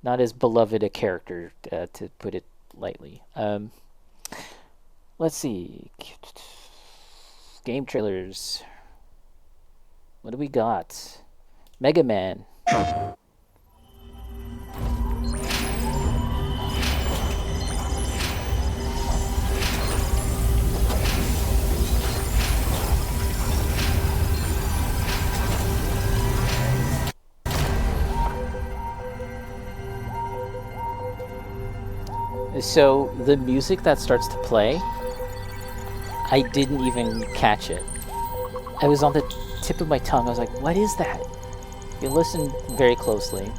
Not as beloved a character, to put it lightly. Let's see. Game trailers. What do we got? Mega Man. So the music that starts to play, I didn't even catch it. I was on the tip of my tongue. I was like, what is that? You listen very closely.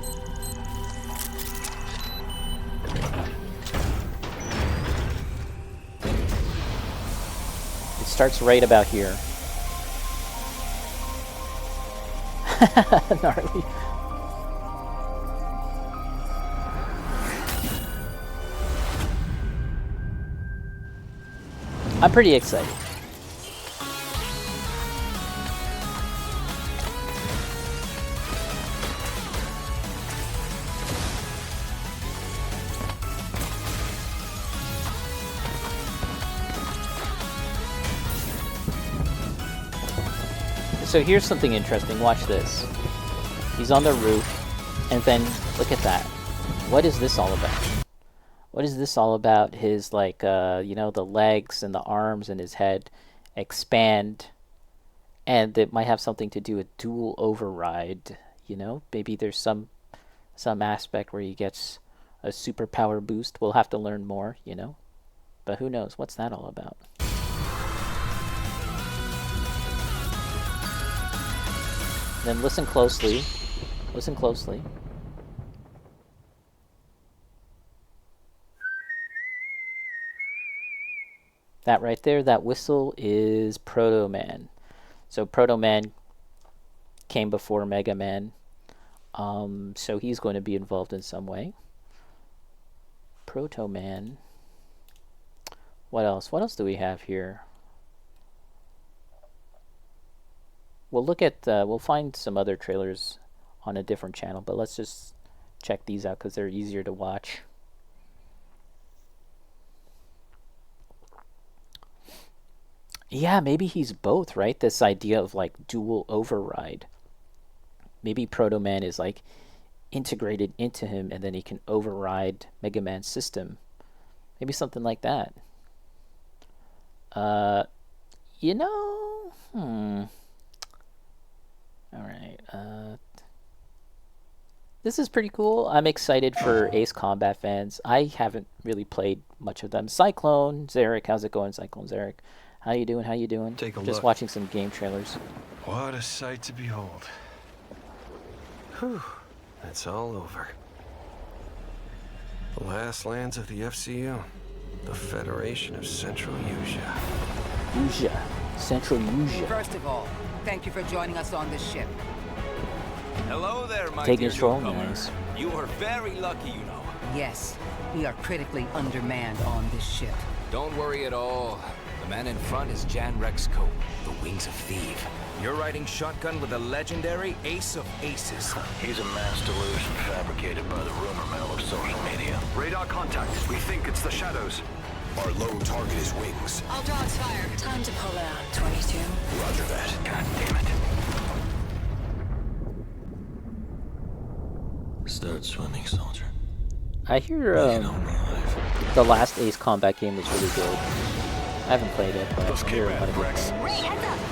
It starts right about here. Gnarly. I'm pretty excited. So here's something interesting. Watch this. He's on the roof, and then look at that. What is this all about? What is this all about? His, like, the legs and the arms and his head expand, and it might have something to do with dual override. Maybe there's some aspect where he gets a superpower boost. We'll have to learn more. But who knows? What's that all about? Then listen closely. Listen closely. That right there, that whistle is Proto Man. So Proto Man came before Mega Man. So he's going to be involved in some way. Proto Man. What else? What else do we have here? We'll find some other trailers on a different channel, but let's just check these out because they're easier to watch. Yeah, maybe he's both, right? This idea of like dual override. Maybe Proto Man is like integrated into him and then he can override Mega Man's system. Maybe something like that. Uh, you know, All right. This is pretty cool. I'm excited for Ace Combat fans. I haven't really played much of them. Cyclone, Zarek, how's it going, Cyclone Zarek? How you doing? How you doing? Take a Just look. watching some game trailers. What a sight to behold. Whew, it's all over. The last lands of the FCU, the Federation of Central Usia. Usia. Central Usia. First of all, thank you for joining us on this ship. Hello there, my Taking dear control, newcomer. nice. You are very lucky, you know. Yes, we are critically undermanned on this ship. Don't worry at all. The man in front is Jan Rexco, the Wings of Thief. You're riding shotgun with the legendary Ace of Aces. He's a mass delusion fabricated by the rumor mill of social media. Radar contact. We think it's the shadows. Our lone target is Wings. All dogs fire. Time to pull out, 22. Roger that. God damn it. Start swimming, soldier. I hear the last Ace Combat game was really good. I haven't played it, but Let's I hear a keep lot of at good Rex. things.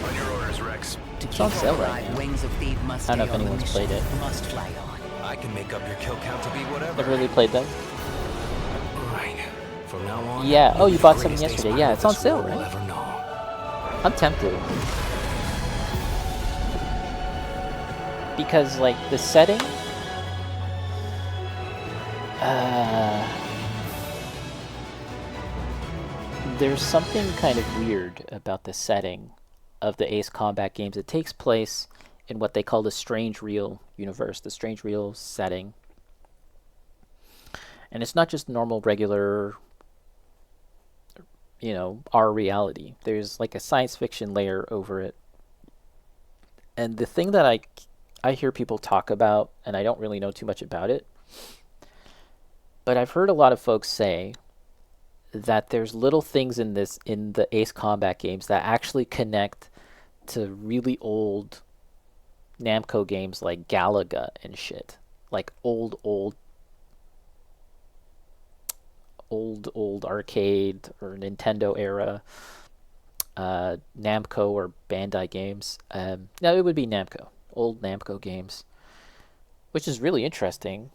On your orders, Rex. To It's on keep sale our right ride, now. Wings of Thief must I don't know stay if on the anyone's mission. played it. Must fly on. I can make up your kill count to be whatever. Never really played them. Right. From now on. Yeah. Oh, you'll you be bought the something greatest yesterday. ace Yeah, pilot it's on this sale, world will right? ever know. I'm tempted. Because, like, the setting... there's something kind of weird about the setting of the Ace Combat games. It takes place in what they call the Strange Real universe, the Strange Real setting. And it's not just normal, regular, our reality. There's like a science fiction layer over it. And the thing that I hear people talk about, and I don't really know too much about it, But I've heard a lot of folks say that there's little things in the Ace Combat games that actually connect to really old Namco games like Galaga and shit. Like old arcade or Nintendo era Namco or Bandai games. No, it would be Namco. Old Namco games. Which is really interesting.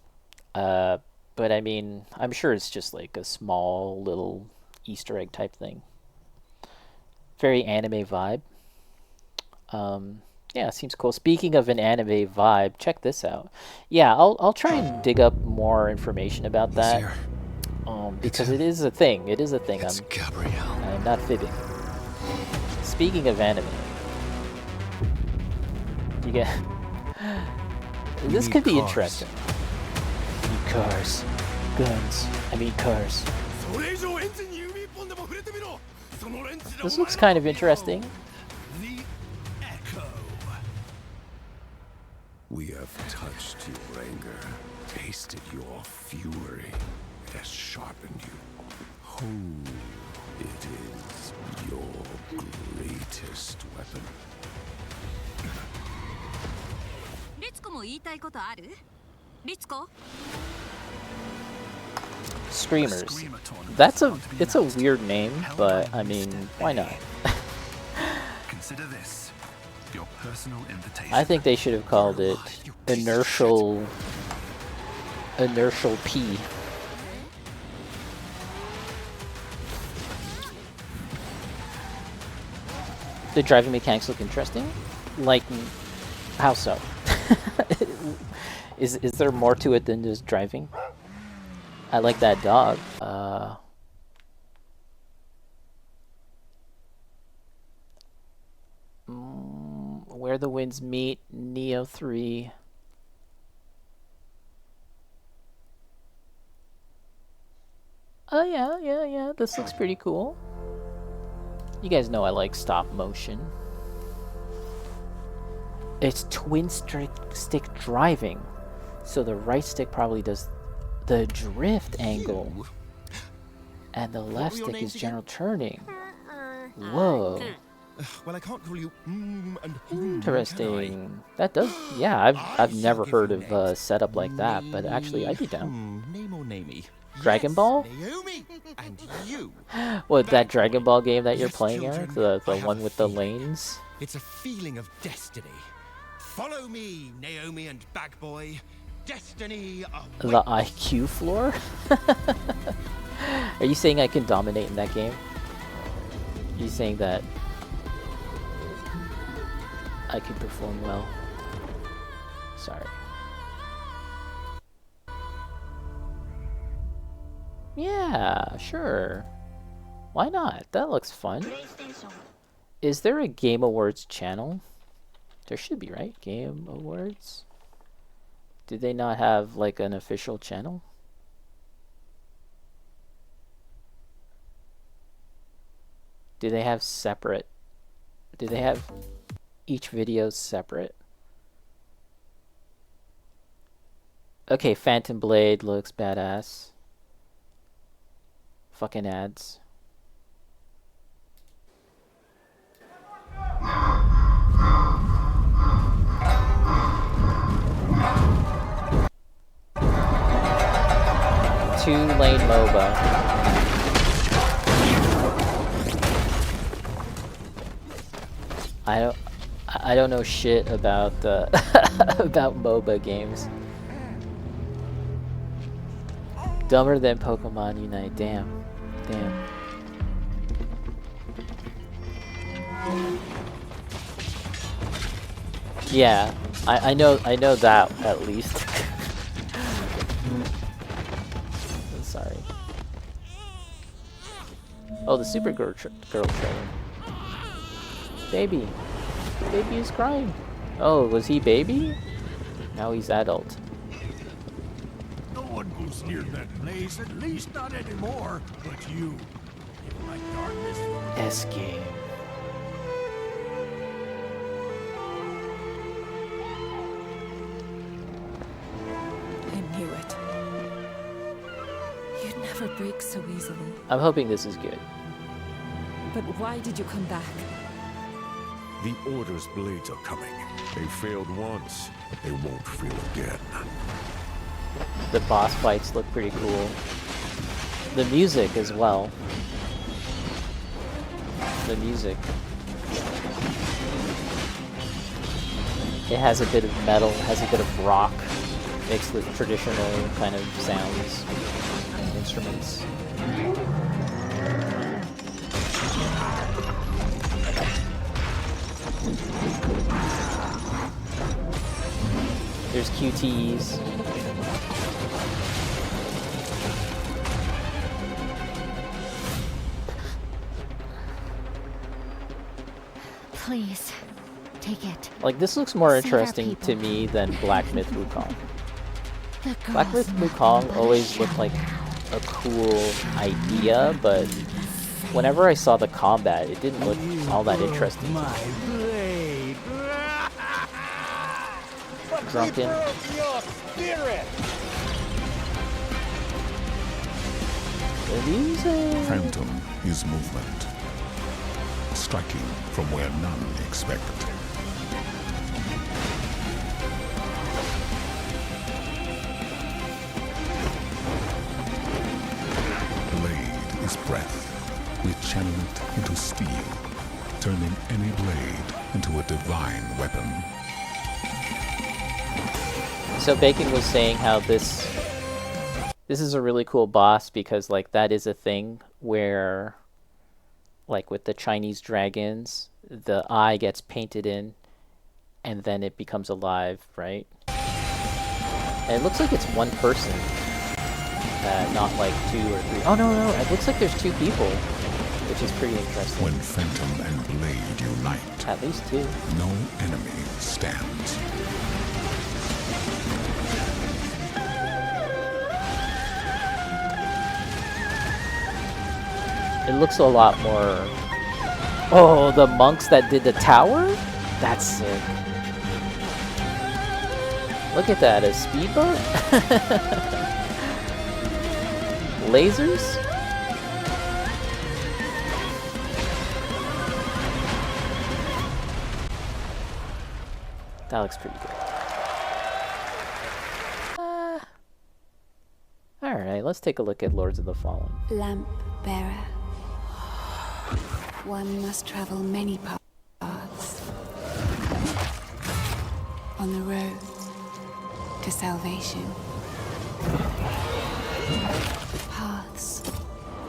But I mean, I'm sure it's just like a small little Easter egg type thing. Very anime vibe. Yeah, seems cool. Speaking of an anime vibe, check this out. Yeah, I'll try and dig up more information about that. Here. Because it is a thing. It is a thing. It's Gabrielle. I'm not fibbing. Speaking of anime, you get this could be interesting. Cars, guns. I mean cars. This looks kind of interesting. We have touched your anger, tasted your fury. It has sharpened you. It is your greatest weapon. リツコも言いたいことある？リツコ？ Screamers. It's a weird name, but I mean, why not? Consider this your personal invitation. I think they should have called it inertial P. The driving mechanics look interesting. Like, how so? Is there more to it than just driving? I like that dog. Where the Winds Meet, Neo 3. Oh yeah. This looks pretty cool. You guys know I like stop motion. It's twin stick driving. So the right stick probably does the drift angle. And the left stick is general turning. Whoa. Well, I can't call you and Interesting. That does, yeah, I've never heard of a setup like that, but actually I'd be down. Name or namey. Dragon Ball? Naomi and you. What, that Dragon Ball game that you're playing, Eric? The one with the lanes? It's a feeling of destiny. Follow me, Naomi and Bagboy. Destiny The IQ floor? Are you saying I can dominate in that game? Are you saying that I can perform well? Sorry. Yeah, sure. Why not? That looks fun. Is there a Game Awards channel? There should be, right? Game Awards? Did they not have like an official channel? Do they have separate? Do they have each video separate? Okay, Phantom Blade looks badass. Fucking ads. Two-lane MOBA. I don't know shit about about MOBA games. Dumber than Pokemon Unite. Damn. Yeah, I know that at least. Sorry. Oh, the Supergirl girl trailer. Baby is crying. Oh, was he baby? Now he's adult. No one goes near that place, at least not anymore. But you like darkness. S-game. I knew it. never breaks so easily. I'm hoping this is good. But why did you come back? The Order's blades are coming. They failed once. They won't fail again. The boss fights look pretty cool. The music as well. The music. It has a bit of metal, has a bit of rock, mixed with traditional kind of sounds and instruments. There's QTEs. Please, take it. Like, this looks more Save our interesting to people. me than Black Myth Wukong. The Black Myth girls Wukong never always looked like a cool idea, but whenever I saw the combat, it didn't look all that interesting. My blade. Drunken. The music. Phantom is movement. Striking from where none expect. Blade is breath. We channel it into steel, turning any blade into a divine weapon. So Bacon was saying how this is a really cool boss because, like, that is a thing where, like with the Chinese dragons, the eye gets painted in and then it becomes alive, right? And it looks like it's one person, not like 2 or 3. Oh no, it looks like there's 2 people, which is pretty interesting. When Phantom and Blade unite, At least 2. no enemy stands. It looks a lot more... Oh, the monks that did the tower? That's sick. Look at that, a speedboat? Lasers? That looks pretty good. Alright, let's take a look at Lords of the Fallen. Lamp bearer. One must travel many paths on the road to salvation. Paths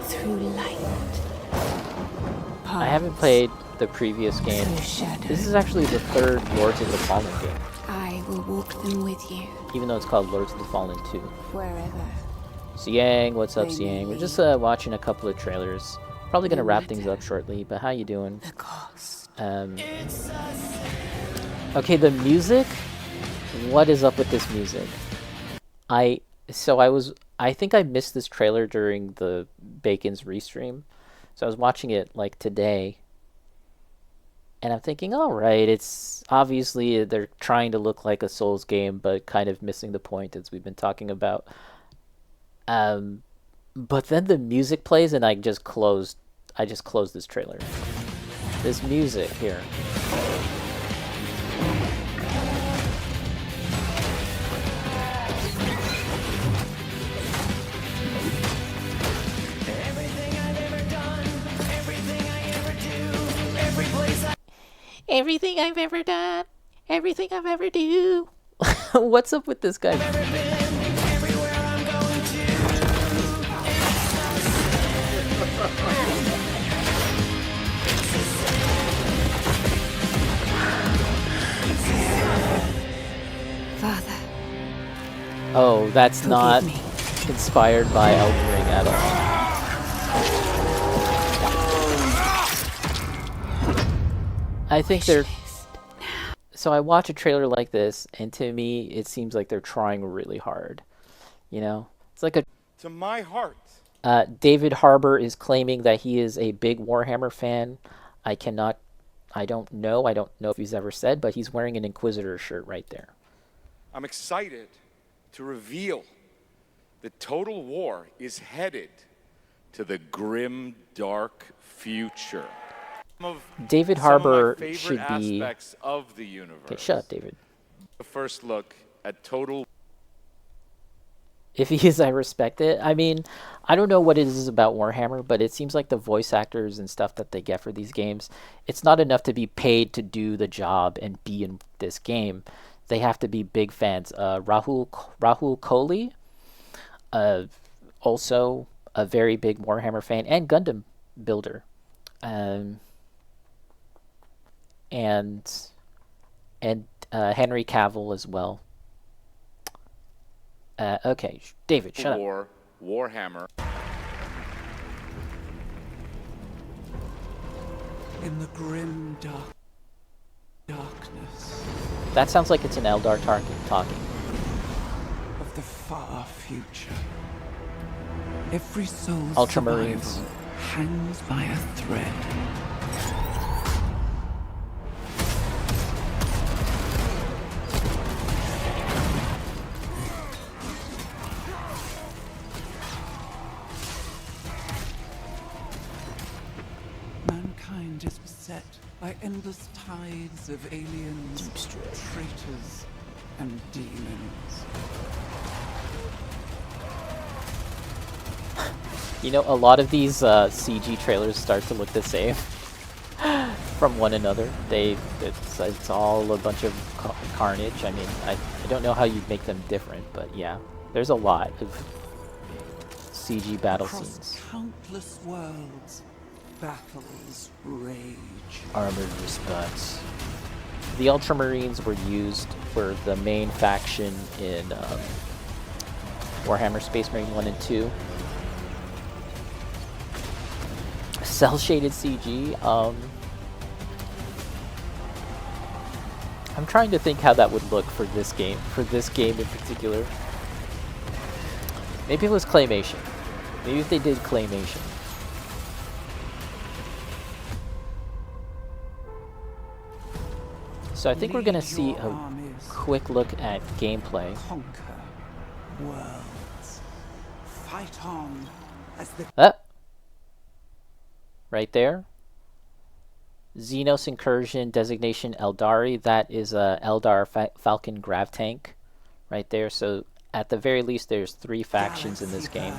through light. I haven't played the previous game. This is actually the 3rd Lords of the Fallen game. I will walk them with you. Even though it's called Lords of the Fallen 2. Wherever. Siang, what's up, Siang? We're just watching a couple of trailers. Probably gonna wrap things up shortly, but how you doing? Okay, the music. What is up with this music? I think I missed this trailer during the Bacon's restream, so I was watching it like today, and I'm thinking, all right, it's obviously they're trying to look like a Souls game, but kind of missing the point as we've been talking about. But then the music plays, and I just closed this trailer. This music here. Everything I've ever done, everything I've ever do. What's up with this guy? Father. Oh, that's not inspired by Elden Ring at all. I think they're... So I watch a trailer like this, and to me, it seems like they're trying really hard. You know? It's like a... To my heart. David Harbour is claiming that he is a big Warhammer fan. I don't know if he's ever said, but he's wearing an Inquisitor shirt right there. I'm excited to reveal The total war is headed to the grim, dark future. David Some of my Harbour favorite should be... aspects of the universe. Okay, shut up, David. The first look at total. If he is, I respect it. I mean, I don't know what it is about Warhammer, but it seems like the voice actors and stuff that they get for these games, it's not enough to be paid to do the job and be in this game. They have to be big fans. Rahul Kohli, also a very big Warhammer fan and Gundam builder. And Henry Cavill as well. Okay, David, shut up. Warhammer. In the grim darkness That sounds like it's an Eldar talking. of the far future, every soul's Ultramarines. survival hangs by a thread. Mankind is beset by endless tides of aliens, traitors, and demons. You know, a lot of these CG trailers start to look the same from one another. It's all a bunch of carnage. I mean, I don't know how you'd make them different, but yeah, there's a lot of CG battle scenes. Countless worlds, battles rage. Armored response. The Ultramarines were the main faction in Warhammer Space Marine 1 and 2. Cell-shaded CG. I'm trying to think how that would look for this game in particular. Maybe it was claymation. Maybe if they did claymation. So I think we're gonna see a quick look at gameplay. Conquer worlds. Fight on as the Right there. Xenos Incursion designation Eldari. That is a Eldar Falcon Grav tank right there. So at the very least, there's 3 factions in this game.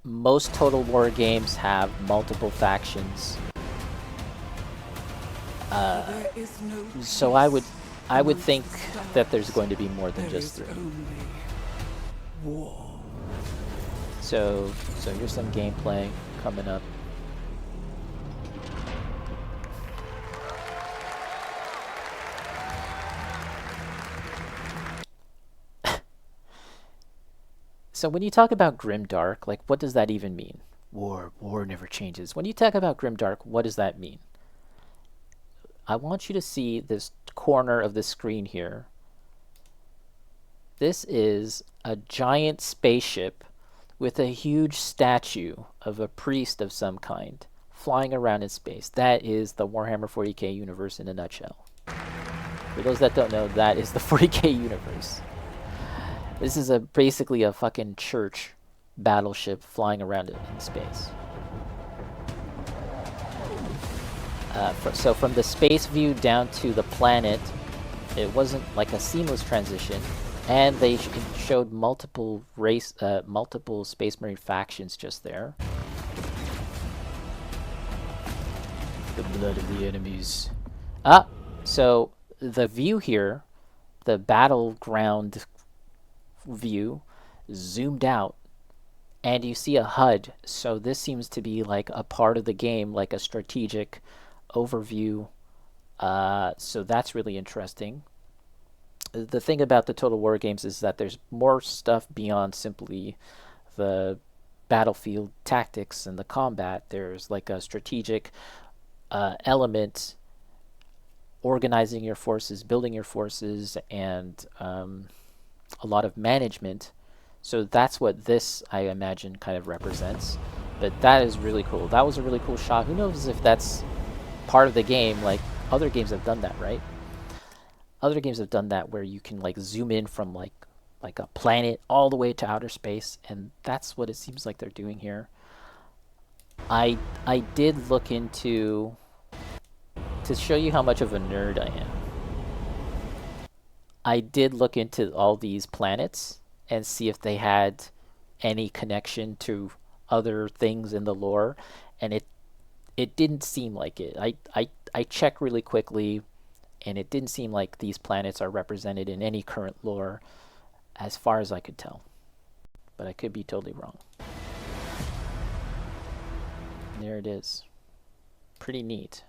Most Total War games have multiple factions. So I would think that there's going to be more than just 3. So here's some gameplay coming up. So when you talk about grimdark, like, what does that even mean? War never changes. When you talk about grimdark, what does that mean? I want you to see this corner of the screen here. This is a giant spaceship with a huge statue of a priest of some kind flying around in space. That is the Warhammer 40k universe in a nutshell. For those that don't know, that is the 40k universe. This is basically a fucking church battleship flying around in space. So from the space view down to the planet, it wasn't like a seamless transition, and they showed multiple Space Marine factions just there. The blood of the enemies. So the view here, the battleground view, zoomed out, and you see a HUD. So this seems to be like a part of the game, like a strategic overview. So that's really interesting. The thing about the Total War games is that there's more stuff beyond simply the battlefield tactics and the combat. There's like a strategic element, organizing your forces, building your forces, and a lot of management. So that's what this, I imagine, kind of represents. But that is really cool. That was a really cool shot. Who knows if that's part of the game? Like, other games have done that, right? Other games have done that where you can like zoom in from like like a planet all the way to outer space, and that's what it seems like they're doing here. I did look into, to show you how much of a nerd I am, I did look into all these planets and see if they had any connection to other things in the lore, and it didn't seem like it. I checked really quickly, and it didn't seem like these planets are represented in any current lore as far as I could tell. But I could be totally wrong. There it is. Pretty neat.